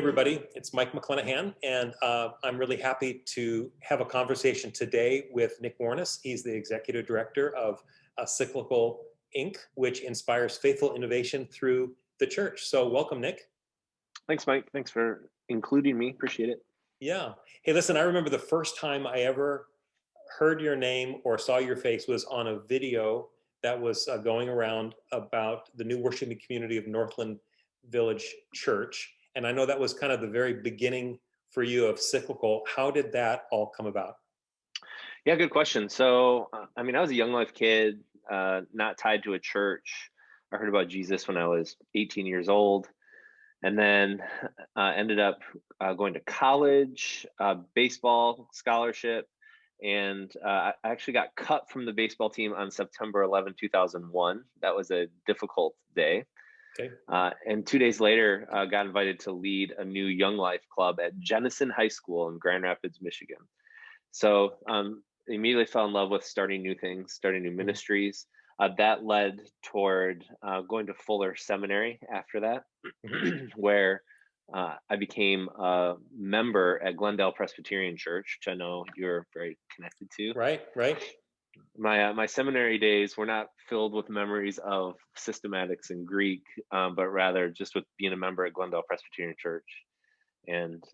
everybody, it's Mike McClenahan, and I'm really happy to have a conversation today with Nick Warnes. He's the Executive Director of Cyclical Inc., which inspires faithful innovation through the church. So welcome, Nick. Thanks, Mike. Thanks for including me. Appreciate it. Yeah. Hey, listen, I remember the first time I ever heard your name or saw your face was on a video that was going around about the new worshiping community of Northland Village Church. And I know that was kind of the very beginning for you of Cyclical. How did that all come about? Yeah, good question. So, I was a young life kid, not tied to a church. I heard about Jesus when I was 18 years old, and then ended up going to college, baseball scholarship, and I actually got cut from the baseball team on September 11, 2001. That was a difficult day. Okay. And 2 days later, got invited to lead a new Young Life club at Jenison High School in Grand Rapids, Michigan. So immediately fell in love with starting new things, starting new ministries. That led toward going to Fuller Seminary after that, where I became a member at Glendale Presbyterian Church, which I know you're very connected to. Right. My seminary days were not filled with memories of systematics and Greek, but rather just with being a member at Glendale Presbyterian Church and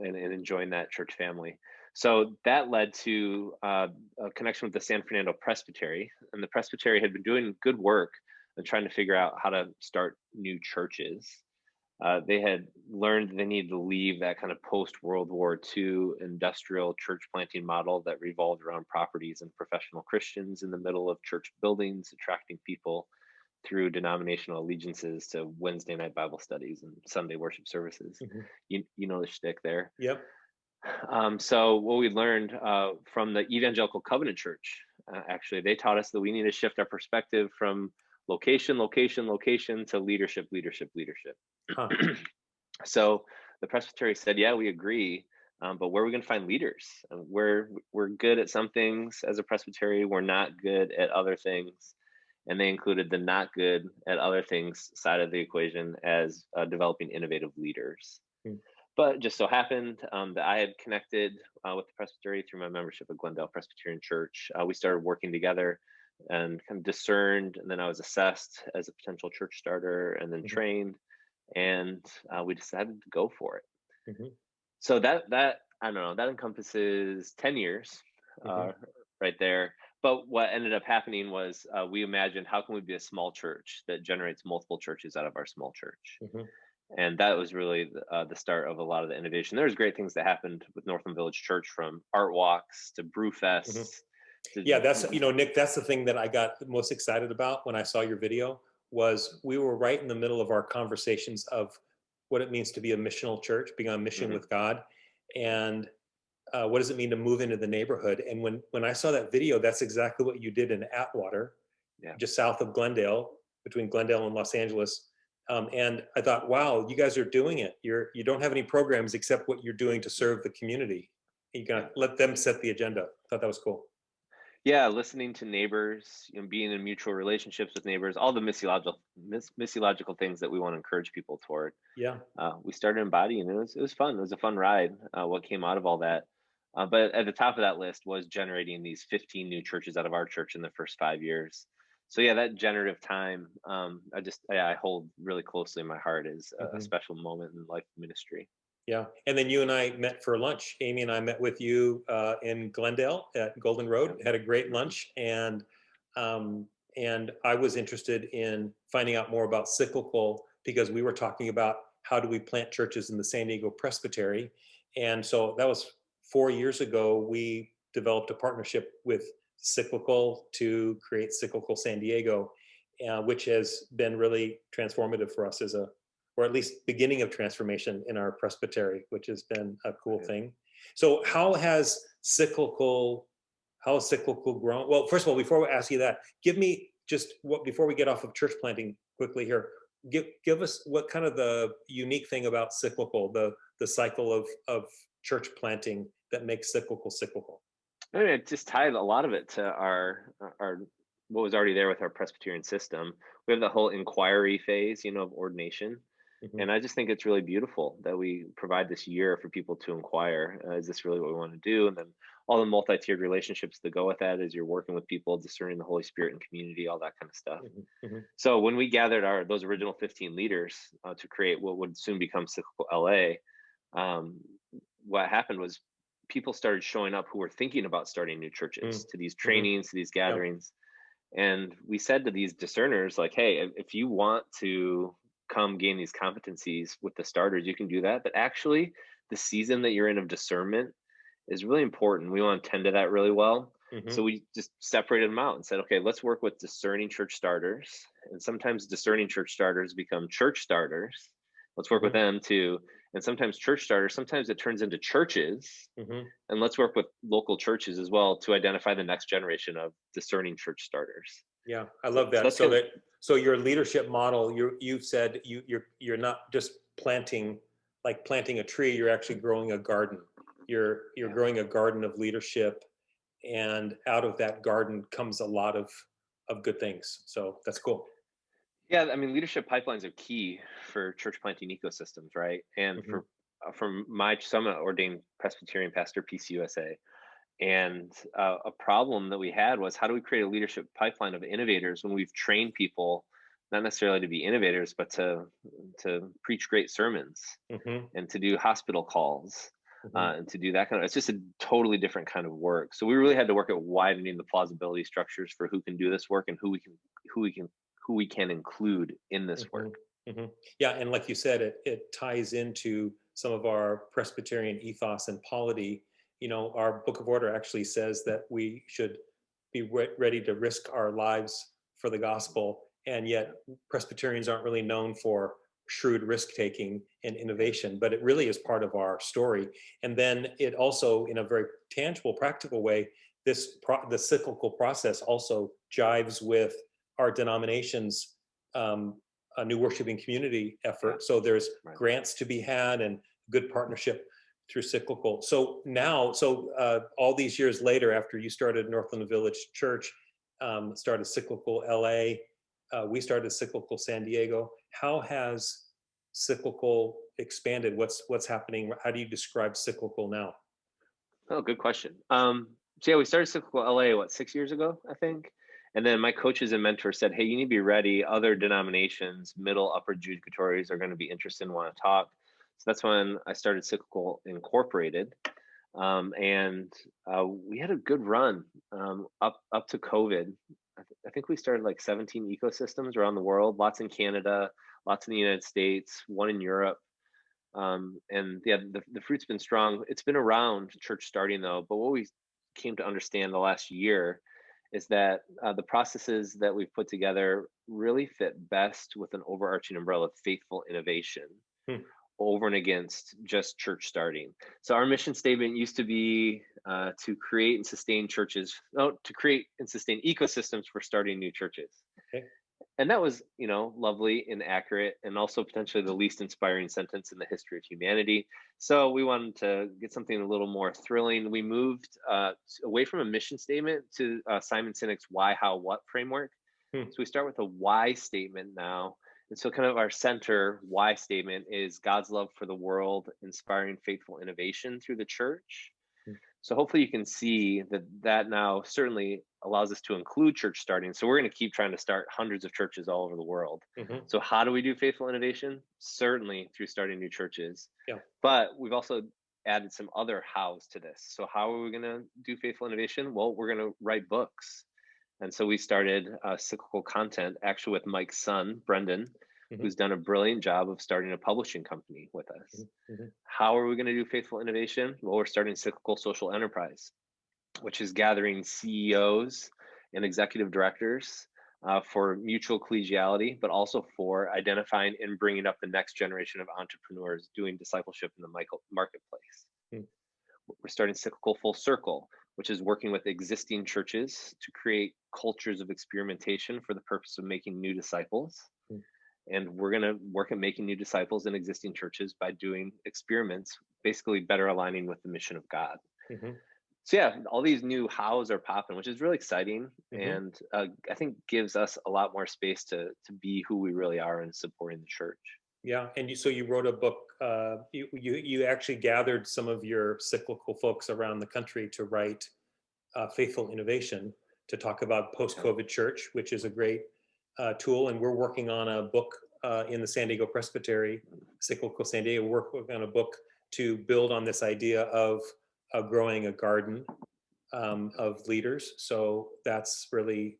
enjoying that church family. So that led to a connection with the San Fernando Presbytery, and the Presbytery had been doing good work and trying to figure out how to start new churches. They had learned they needed to leave that kind of post-World War II industrial church planting model that revolved around properties and professional Christians in the middle of church buildings, attracting people through denominational allegiances to Wednesday night Bible studies and Sunday worship services. You know the shtick there. Yep. So what we learned from the Evangelical Covenant Church, actually, they taught us that we need to shift our perspective from location to leadership. Huh. So the Presbytery said, yeah, we agree, but where are we going to find leaders? We're good at some things as a Presbytery, we're not good at other things. And they included the not good at other things side of the equation as developing innovative leaders. But just so happened that I had connected with the Presbytery through my membership at Glendale Presbyterian Church. We started working together and kind of discerned, and then I was assessed as a potential church starter and then trained, and we decided to go for it. So that I don't know, that encompasses 10 years right there. But what ended up happening was we imagined, how can we be a small church that generates multiple churches out of our small church? And that was really the start of a lot of the innovation. There's great things that happened with Northland Village Church, from art walks to brew fests. Yeah, that's, Nick, that's the thing that I got most excited about when I saw your video, was we were right in the middle of our conversations of what it means to be a missional church, being on mission with God, and what does it mean to move into the neighborhood. And when I saw that video, that's exactly what you did in Atwater, just south of Glendale, between Glendale and Los Angeles. And I thought, wow, you guys are doing it. You don't have any programs except what you're doing to serve the community. You're gonna let them set the agenda. I thought that was cool. Yeah, listening to neighbors, being in mutual relationships with neighbors, all the missiological things that we want to encourage people toward. Yeah. We started embodying, and it was fun. It was a fun ride. What came out of all that. But at the top of that list was generating these 15 new churches out of our church in the first 5 years. So yeah, that generative time, I hold really closely in my heart as a special moment in life ministry. Yeah, and then you and I met for lunch. Amy and I met with you in Glendale at Golden Road, had a great lunch, and I was interested in finding out more about Cyclical, because we were talking about how do we plant churches in the San Diego Presbytery. And so that was 4 years ago. We developed a partnership with Cyclical to create Cyclical San Diego, which has been really transformative for us or at least beginning of transformation in our presbytery, which has been a cool thing. So how has Cyclical grown? Well, first of all, before we ask you that, give me just before we get off of church planting quickly here, give us what kind of the unique thing about Cyclical, the cycle of church planting that makes Cyclical. I mean, it just tied a lot of it to our what was already there with our Presbyterian system. We have the whole inquiry phase, of ordination. Hmm. And I just think it's really beautiful that we provide this year for people to inquire, is this really what we want to do? And then all the multi-tiered relationships that go with that as you're working with people, discerning the Holy Spirit and community, all that kind of stuff. Hmm. Hmm. So when we gathered those original 15 leaders to create what would soon become Cyclical LA, um, what happened was people started showing up who were thinking about starting new churches to these Hmm. trainings, to these Yeah. gatherings. And we said to these discerners, like, hey, if you want to come gain these competencies with the starters, you can do that. But actually, the season that you're in of discernment is really important. We want to tend to that really well. Hmm. So we just separated them out and said, okay, let's work with discerning church starters. And sometimes discerning church starters become church starters. Let's work with Hmm. them too. And sometimes church starters, sometimes it turns into churches. Hmm. And let's work with local churches as well to identify the next generation of discerning church starters. Yeah, I So, love so that. that's kind of, So your leadership model, you've said you're not just planting, like planting a tree, you're actually growing a garden. You're yeah. growing a garden of leadership, and out of that garden comes a lot of good things. So that's cool. Yeah, I mean, leadership pipelines are key for church planting ecosystems, right? And Hmm. from my summit ordained Presbyterian pastor, PCUSA, and a problem that we had was how do we create a leadership pipeline of innovators when we've trained people not necessarily to be innovators, but to preach great sermons Hmm. and to do hospital calls Hmm. and to do that kind of. It's just a totally different kind of work. So we really had to work at widening the plausibility structures for who can do this work and who we can who we can include in this Hmm. work. Hmm. Yeah, and like you said, it ties into some of our Presbyterian ethos and polity. Our Book of Order actually says that we should be ready to risk our lives for the gospel, and yet Presbyterians aren't really known for shrewd risk taking and innovation, but it really is part of our story. And then it also, in a very tangible, practical way, the cyclical process also jives with our denomination's um, a new worshiping community effort. So there's Right. grants to be had and good partnership through Cyclical. So now, all these years later, after you started Northland Village Church, started Cyclical LA, we started Cyclical San Diego. How has Cyclical expanded? What's happening? How do you describe Cyclical now? Oh, good question. So yeah, we started Cyclical LA, what, 6 years ago, I think. And then my coaches and mentors said, hey, you need to be ready. Other denominations, middle, upper judicatories are going to be interested and want to talk. So that's when I started Cyclical Incorporated. And we had a good run up to COVID. I think we started like 17 ecosystems around the world, lots in Canada, lots in the United States, one in Europe. And yeah, the fruit's been strong. It's been around church starting though, but what we came to understand the last year is that the processes that we've put together really fit best with an overarching umbrella of faithful innovation Hmm. over and against just church starting. So our mission statement used to be to create and sustain churches, no, to create and sustain ecosystems for starting new churches. Okay. And that was, lovely and accurate, and also potentially the least inspiring sentence in the history of humanity. So we wanted to get something a little more thrilling. We moved away from a mission statement to Simon Sinek's why, how, what framework. Hmm. So we start with a why statement now. And so kind of our center why statement is God's love for the world, inspiring faithful innovation through the church. Hmm. So hopefully you can see that now certainly allows us to include church starting. So we're going to keep trying to start hundreds of churches all over the world. Hmm. So how do we do faithful innovation? Certainly through starting new churches. Yeah. But we've also added some other hows to this. So how are we going to do faithful innovation? Well, we're going to write books. And so we started cyclical content actually with Mike's son, Brendan, Hmm. who's done a brilliant job of starting a publishing company with us. Hmm. How are we going to do faithful innovation? Well, we're starting Cyclical Social Enterprise, which is gathering CEOs and executive directors for mutual collegiality, but also for identifying and bringing up the next generation of entrepreneurs doing discipleship in the marketplace. Hmm. We're starting Cyclical Full Circle, which is working with existing churches to create cultures of experimentation for the purpose of making new disciples. Hmm. And we're going to work at making new disciples in existing churches by doing experiments, basically better aligning with the mission of God. Hmm. So yeah, all these new hows are popping, which is really exciting, Hmm. and I think gives us a lot more space to be who we really are in supporting the church. Yeah, and so you wrote a book. You actually gathered some of your cyclical folks around the country to write Faithful Innovation, to talk about post-COVID church, which is a great tool. And we're working on a book in the San Diego Presbytery, Cyclical San Diego. We're working on a book to build on this idea of growing a garden of leaders. So that's really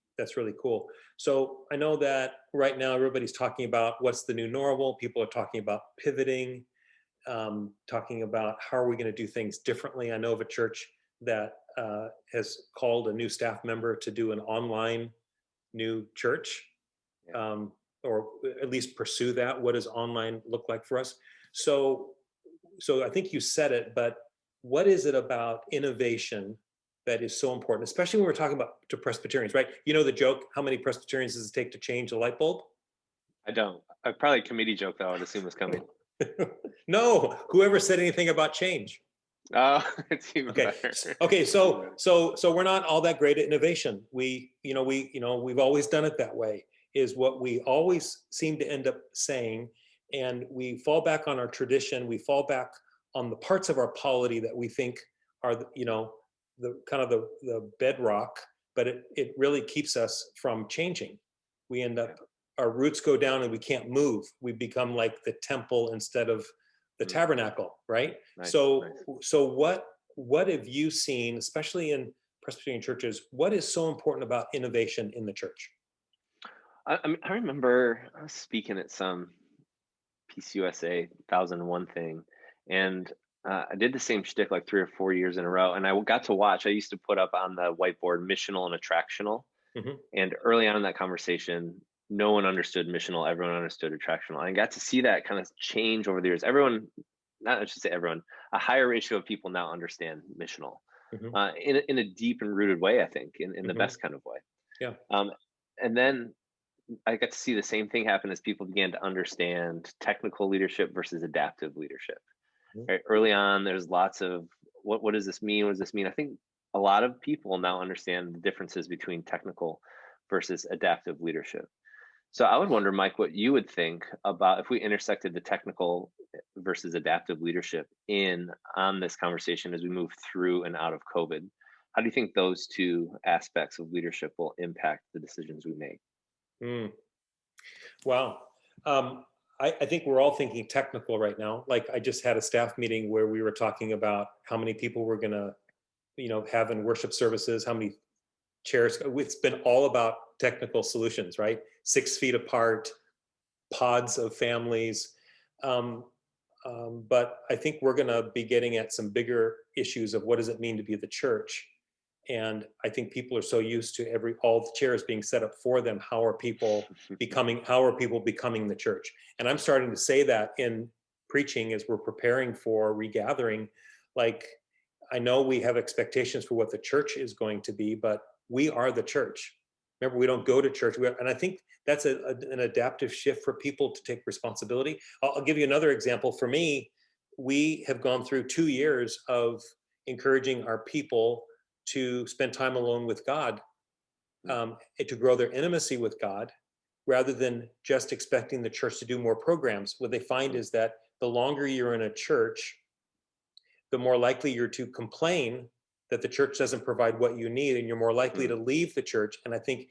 cool. So I know that right now everybody's talking about what's the new normal. People are talking about pivoting, talking about how are we going to do things differently. I know of a church that has called a new staff member to do an online new church, or at least pursue that. What does online look like for us? So I think you said it, but what is it about innovation that is so important, especially when we're talking about to Presbyterians, right? You know the joke, how many Presbyterians does it take to change a light bulb? I don't. Probably a committee joke that I would assume was coming. No, whoever said anything about change. Oh, it's even Okay. better. Okay. So we're not all that great at innovation. We've always done it that way, is what we always seem to end up saying. And we fall back on our tradition. We fall back on the parts of our polity that we think are, the kind of the bedrock, but it really keeps us from changing. We end up, our roots go down and we can't move. We become like the temple instead of the tabernacle, right? Nice, so nice. what have you seen, especially in Presbyterian churches, what is so important about innovation in the church? I remember I was speaking at some PCUSA 1001 thing, and I did the same shtick like 3 or 4 years in a row, and I got to watch. I used to put up on the whiteboard missional and attractional, and early on in that conversation, no one understood missional, everyone understood attractional. And I got to see that kind of change over the years. Everyone, not I should say everyone, a higher ratio of people now understand missional in a deep and rooted way, I think, in the best kind of way. Yeah. And then I got to see the same thing happen as people began to understand technical leadership versus adaptive leadership. Right? Early on, there's lots of what does this mean? What does this mean? I think a lot of people now understand the differences between technical versus adaptive leadership. So I would wonder, Mike, what you would think about if we intersected the technical versus adaptive leadership on this conversation as we move through and out of COVID. How do you think those two aspects of leadership will impact the decisions we make? Wow. I think we're all thinking technical right now. Like I just had a staff meeting where we were talking about how many people we're going to, have in worship services, how many chairs. It's been all about technical solutions, right? 6 feet apart, pods of families. But I think we're going to be getting at some bigger issues of what does it mean to be the church. And I think people are so used to all the chairs being set up for them. How are people becoming the church? And I'm starting to say that in preaching as we're preparing for regathering. Like, I know we have expectations for what the church is going to be, but we are the church. Remember, we don't go to church. And I think that's an adaptive shift for people to take responsibility. I'll give you another example. For me, we have gone through 2 years of encouraging our people to spend time alone with God, to grow their intimacy with God, rather than just expecting the church to do more programs. What they find is that the longer you're in a church, the more likely you're to complain that the church doesn't provide what you need, and you're more likely to leave the church. And I think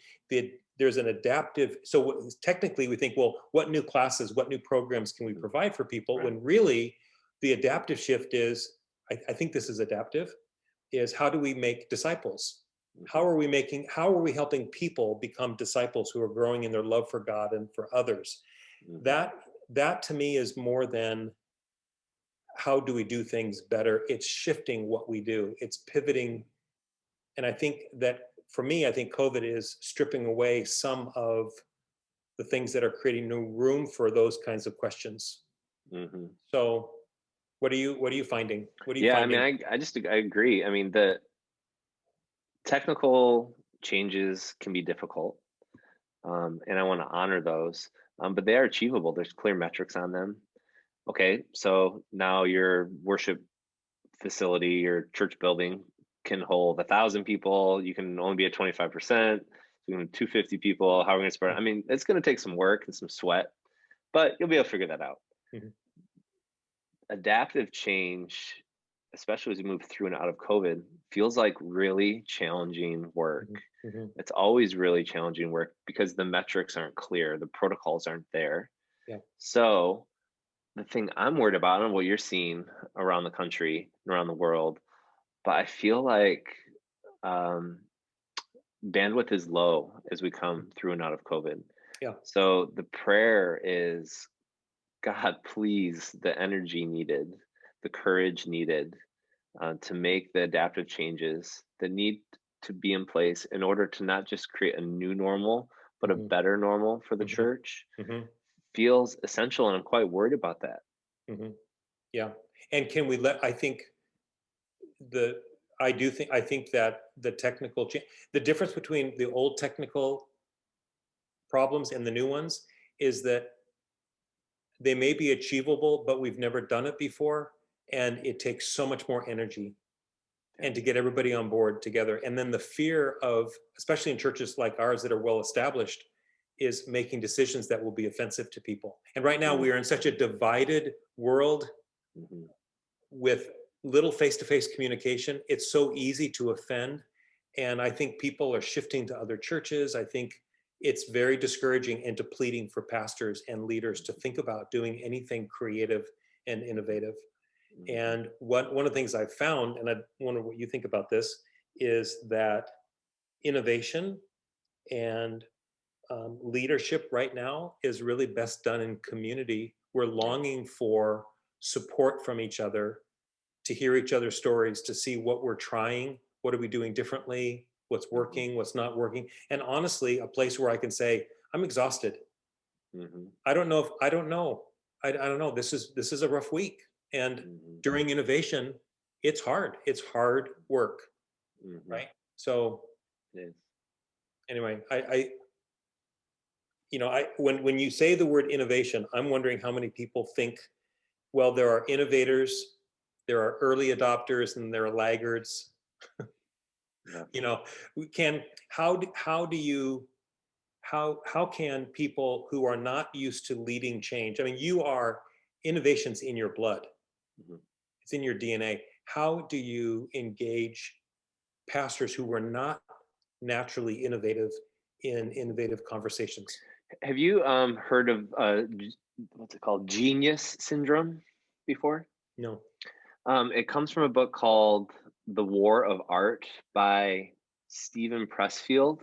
there's an adaptive, so technically we think, well, what new classes, what new programs can we provide for people? When really the adaptive shift is, I think this is adaptive, is how do we make disciples? How are we helping people become disciples who are growing in their love for God and for others? That to me is more than how do we do things better. It's shifting what we do. It's pivoting. And I think that for me, I think COVID is stripping away some of the things that are creating new room for those kinds of questions. So what are you finding? What are you finding? I mean, I agree. I mean, the technical changes can be difficult, and I want to honor those, but they are achievable. There's clear metrics on them. Okay, so now your worship facility, your church building can hold 1,000 people. You can only be at 25%. You can 250 people. How are we going to spread it? I mean, it's going to take some work and some sweat, but you'll be able to figure that out. Mhm. Adaptive change, especially as we move through and out of COVID, feels like really challenging work. Mhm. Mhm. It's always really challenging work because the metrics aren't clear, the protocols aren't there. Yeah. So the thing I'm worried about, I don't know what you're seeing around the country and around the world, but I feel like um, bandwidth is low as we come through and out of COVID. Yeah. So the prayer is, God, please, the energy needed, the courage needed to make the adaptive changes that need to be in place in order to not just create a new normal, but a Mhm. better normal for the Mhm. church Mhm. feels essential. And I'm quite worried about that. Mhm. Yeah. And can we let, I think the, I think that the technical change, the difference between the old technical problems and the new ones is that they may be achievable, but we've never done it before. And it takes so much more energy Yeah. and to get everybody on board together. And then the fear of, especially in churches like ours that are well established, is making decisions that will be offensive to people. And right now we are in such a divided world Mm-hmm. with little face-to-face communication. It's so easy to offend. And I think people are shifting to other churches. I think it's very discouraging and depleting for pastors and leaders to think about doing anything creative and innovative. Mm-hmm. And one of the things I've found, and I wonder what you think about this, is that innovation and leadership right now is really best done in community. We're longing for support from each other, to hear each other's stories, to see what we're trying, what are we doing differently, what's Mm-hmm. working, what's not working. And honestly, a place where I can say, I'm exhausted. Mm-hmm. I don't know if I don't know. I don't know. This is a rough week. And Mm-hmm. during innovation, it's hard. It's hard work, Mm-hmm. right? So It is. anyway, I when you say the word innovation, I'm wondering how many people think, well, there are innovators, there are early adopters, and there are laggards. Yeah. You know, we can how do you how can people who are not used to leading change? I mean, you are innovations in your blood. Mm-hmm. It's in your DNA. How do you engage pastors who were not naturally innovative in innovative conversations? Have you heard of what's it called, genius syndrome before? No. It comes from a book called The War of Art by Stephen Pressfield.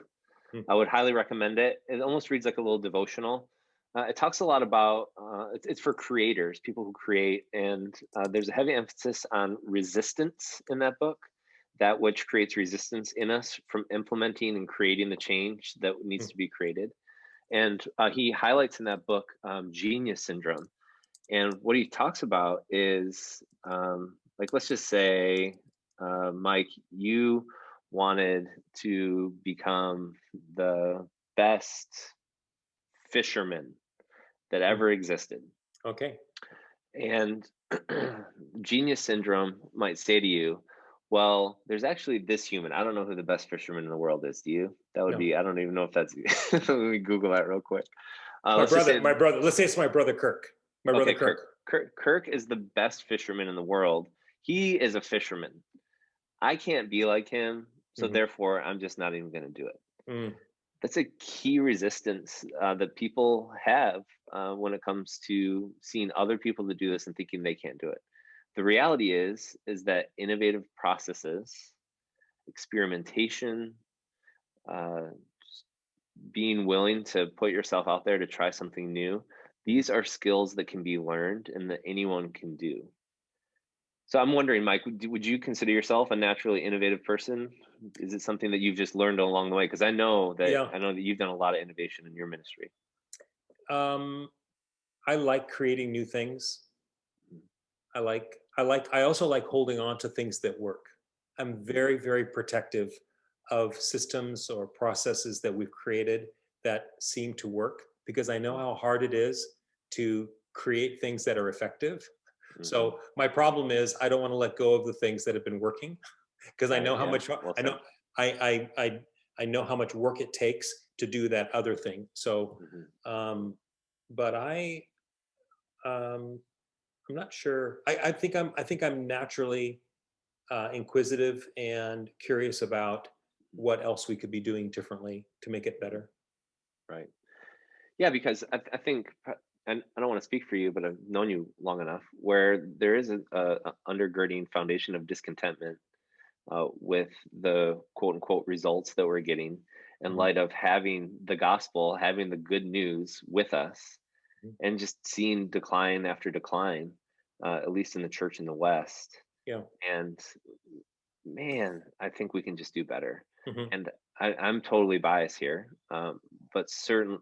Hmm. I would highly recommend it. It almost reads like a little devotional. It talks a lot about, it's for creators, people who create, and there's a heavy emphasis on resistance in that book, that which creates resistance in us from implementing and creating the change that needs to be created. And he highlights in that book genius syndrome. And what he talks about is, like, let's just say, Mike, you wanted to become the best fisherman that Hmm. ever existed. Okay. And genius syndrome might say to you, well, there's actually this human. I don't know who the best fisherman in the world is. Do you? That would No. be, I don't even know if that's, let me Google that real quick. My Let's just brother, say, my brother, let's say it's my brother Kirk. My brother okay, Kirk. Kirk is the best fisherman in the world. He is a fisherman. I can't be like him, so Hmm. therefore I'm just not even going to do it. Mm. That's a key resistance that people have when it comes to seeing other people to do this and thinking they can't do it. The reality is that innovative processes, experimentation, uh, being willing to put yourself out there to try something new, these are skills that can be learned and that anyone can do. So I'm wondering, Mike, would you consider yourself a naturally innovative person? Is it something that you've just learned along the way? Because Yeah. I know that you've done a lot of innovation in your ministry. Um, I like creating new things. I also like holding on to things that work. I'm Mm-hmm. very, very protective of systems or processes that we've created that seem to work, because I know how hard it is to create things that are effective. Mm-hmm. So my problem is I don't want to let go of the things that have been working, because I know how Yeah, much well I said. know I know how much work it takes to do that other thing. So Mm-hmm. but I'm not sure. I think I'm naturally inquisitive and curious about what else we could be doing differently to make it better. Right. Yeah, because I think, and I don't want to speak for you, but I've known you long enough where there is a undergirding foundation of discontentment with the quote unquote results that we're getting in Mhm, light of having the gospel, having the good news with us, mhm. and just seeing decline after decline, at least in the church in the West. Yeah. And man, I think we can just do better. Hmm. And I'm totally biased here, but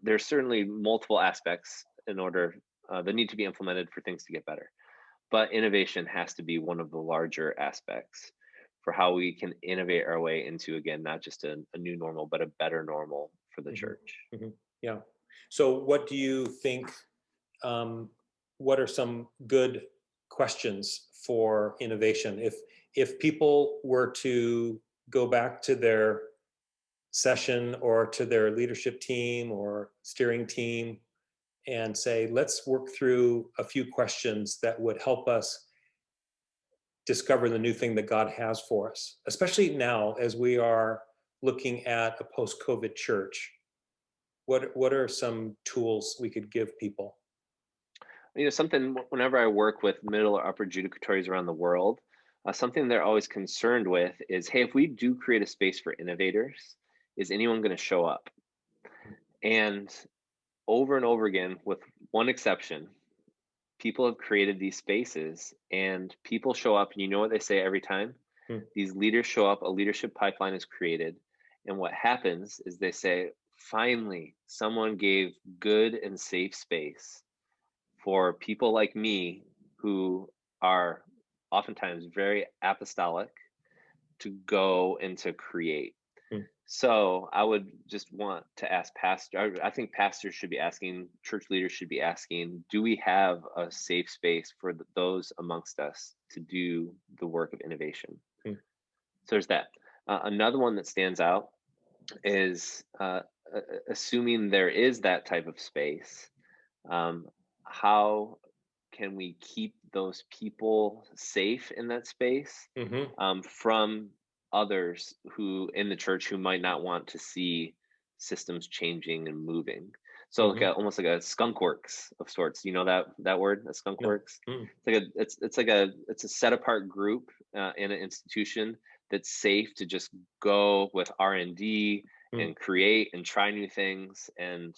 there's certainly multiple aspects in order that need to be implemented for things to get better. But innovation has to be one of the larger aspects for how we can innovate our way into, again, not just a new normal, but a better normal for the Hmm. church. Hmm. Yeah. So, what do you think? What are some good questions for innovation? If people were to go back to their session or to their leadership team or steering team and say, let's work through a few questions that would help us discover the new thing that God has for us, especially now as we are looking at a post-COVID church. What are some tools we could give people? Something whenever I work with middle or upper judicatories around the world, something they're always concerned with is, hey, if we do create a space for innovators, is anyone going to show up? And over and over again, with one exception, people have created these spaces and people show up, and you know what they say every time? Hmm. These leaders show up, a leadership pipeline is created. And what happens is they say, finally, someone gave good and safe space for people like me who are oftentimes very apostolic to go and to create. Hmm. So I would just want to ask pastor. I think pastors should be asking, church leaders should be asking, do we have a safe space for those amongst us to do the work of innovation? Hmm. So there's that. Another one that stands out is assuming there is that type of space. Um, how can we keep those people safe in that space Hmm. from others who in the church who might not want to see systems changing and moving? So like Hmm. almost like a skunk works of sorts. You know that word, a skunk No. works. Mm. It's a set apart group in an institution that's safe to just go with R&D Mm. and create and try new things, and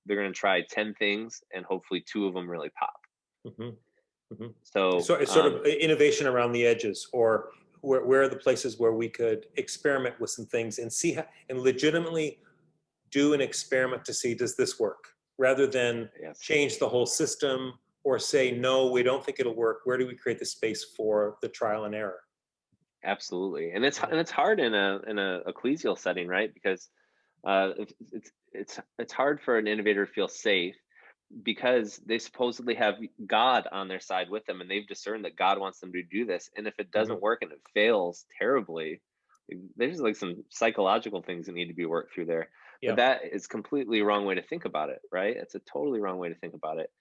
they're going to try 10 things and hopefully two of them really pop. Hmm. Hmm. So So it's sort of innovation around the edges, or where are the places where we could experiment with some things and see how, and legitimately do an experiment to see, does this work, rather than yes, change the whole system or say, no, we don't think it'll work. Where do we create the space for the trial and error? absolutely. And it's hard in a ecclesial setting, right? Because it's hard for an innovator to feel safe because they supposedly have God on their side with them, and they've discerned that God wants them to do this. And if it Hmm. doesn't work and it fails terribly, there's like some psychological things that need to be worked through there. But Yeah. that is completely wrong way to think about it, right? It's a totally wrong way to think about it.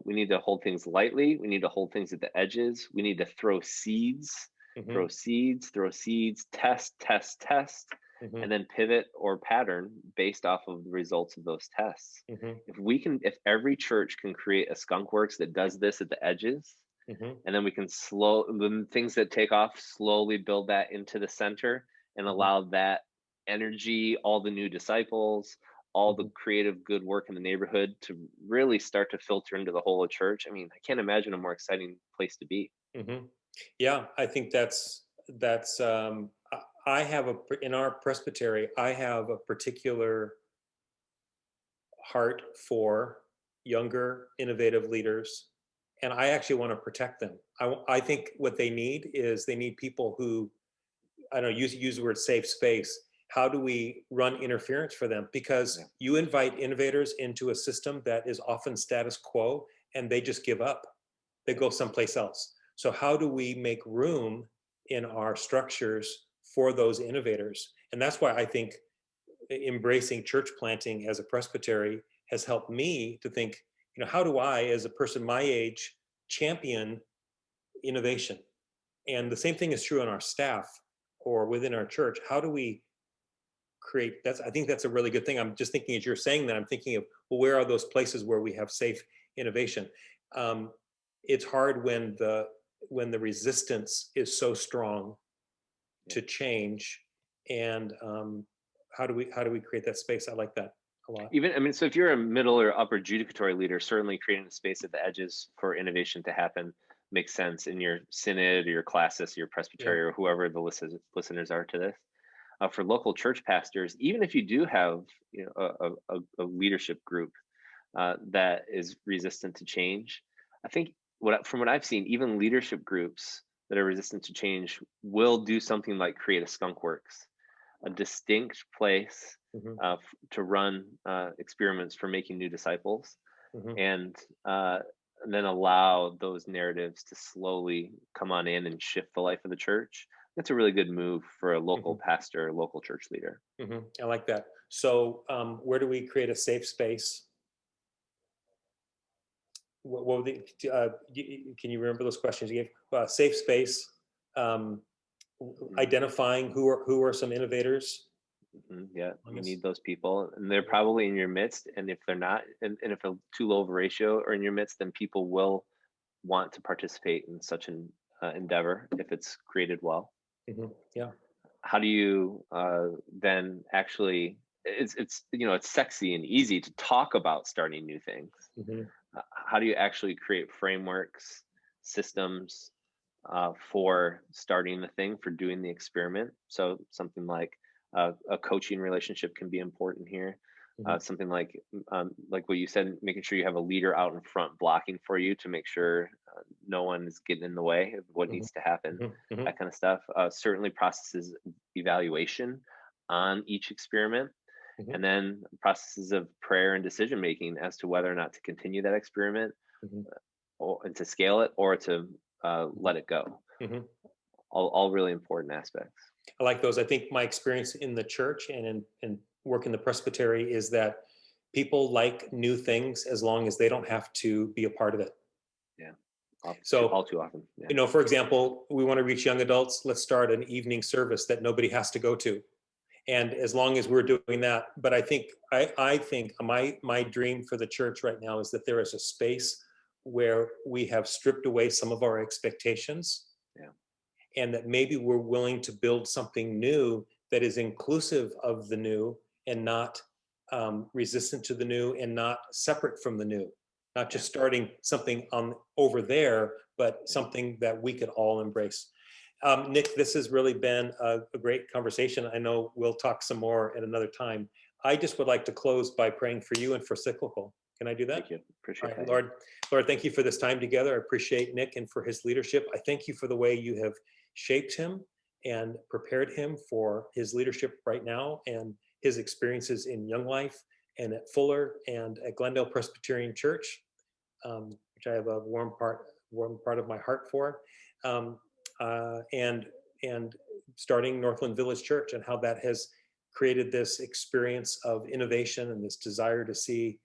We need to hold things lightly. We need to hold things at the edges. We need to throw seeds, Hmm. throw seeds, throw seeds, test, test, test, Hmm. and then pivot or pattern based off of the results of those tests. Hmm. If every church can create a skunk works that does this at the edges, Hmm. and then we can the things that take off slowly build that into the center and Hmm. allow that energy, all the new disciples, all the Hmm. creative good work in the neighborhood to really start to filter into the whole of church. I mean, I can't imagine a more exciting place to be. Hmm. Yeah, I think that's I have in our presbytery, I have a particular heart for younger, innovative leaders, and I actually want to protect them. I think what they need is they need people who, I don't know, use the word safe space. How do we run interference for them? Yeah. Because you invite innovators into a system that is often status quo, and they just give up. They go someplace else. So how do we make room in our structures for those innovators? And that's why I think embracing church planting as a presbytery has helped me to think, how do I, as a person my age, champion innovation? And the same thing is true on our staff or within our church. How do we create I think that's a really good thing. I'm just thinking as you're saying that, I'm thinking of, well, where are those places where we have safe innovation? It's hard when the resistance is so strong to change. And how do we create that space? I like that a lot. Even, I mean, so if you're a middle or upper judicatory leader, certainly creating a space at the edges for innovation to happen makes sense in your synod or your classis, your presbytery, or whoever the listeners are to this. For local church pastors, even if you do have a leadership group that is resistant to change, I think from what I've seen, even leadership groups that are resistant to change will do something like create a skunk works, a distinct place to run experiments for making new disciples, and then allow those narratives to slowly come on in and shift the life of the church. That's a really good move for a local pastor, local church leader. I like that. So where do we create a safe space? What can you remember those questions you gave? Safe space, identifying who are some innovators. Yeah, you need those people, and they're probably in your midst. And if they're not, and if a too low of a ratio are in your midst, then people will want to participate in such an endeavor if it's created well. Yeah. How do you then actually? It's sexy and easy to talk about starting new things. How do you actually create frameworks, systems for starting the thing, for doing the experiment? So something like a coaching relationship can be important here. Something like what you said, making sure you have a leader out in front blocking for you to make sure no one is getting in the way of what needs to happen, that kind of stuff. Certainly processes evaluation on each experiment, and then processes of prayer and decision making as to whether or not to continue that experiment, and to scale it, or to let it go. All really important aspects. I like those. I think my experience in the church and in work in the presbytery is that people like new things as long as they don't have to be a part of it. Yeah. All too often. Yeah. For example, we want to reach young adults. Let's start an evening service that nobody has to go to. And as long as we're doing that, but I think my dream for the church right now is that there is a space where we have stripped away some of our expectations. And that maybe we're willing to build something new that is inclusive of the new and not resistant to the new and not separate from the new. Not just starting something over there, but something that we could all embrace. Nick, this has really been a great conversation. I know we'll talk some more at another time. I just would like to close by praying for you and for Cyclical. Can I do that? Thank you. Appreciate that. Lord, thank you for this time together. I appreciate Nick and for his leadership. I thank you for the way you have shaped him and prepared him for his leadership right now and his experiences in Young Life and at Fuller and at Glendale Presbyterian Church, which I have a warm part of my heart for, and starting Northland Village Church and how that has created this experience of innovation and this desire to see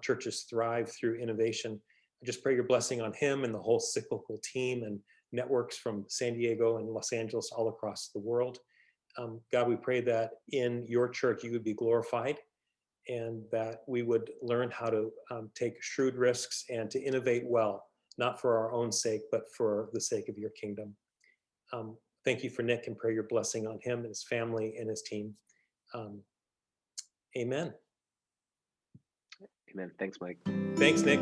churches thrive through innovation. I just pray your blessing on him and the whole Cyclical team and networks from San Diego and Los Angeles all across the world. God, we pray that in your church you would be glorified and that we would learn how to take shrewd risks and to innovate well, not for our own sake, but for the sake of your kingdom. Thank you for Nick and pray your blessing on him and his family and his team. Amen. Amen. Thanks, Mike. Thanks, Nick.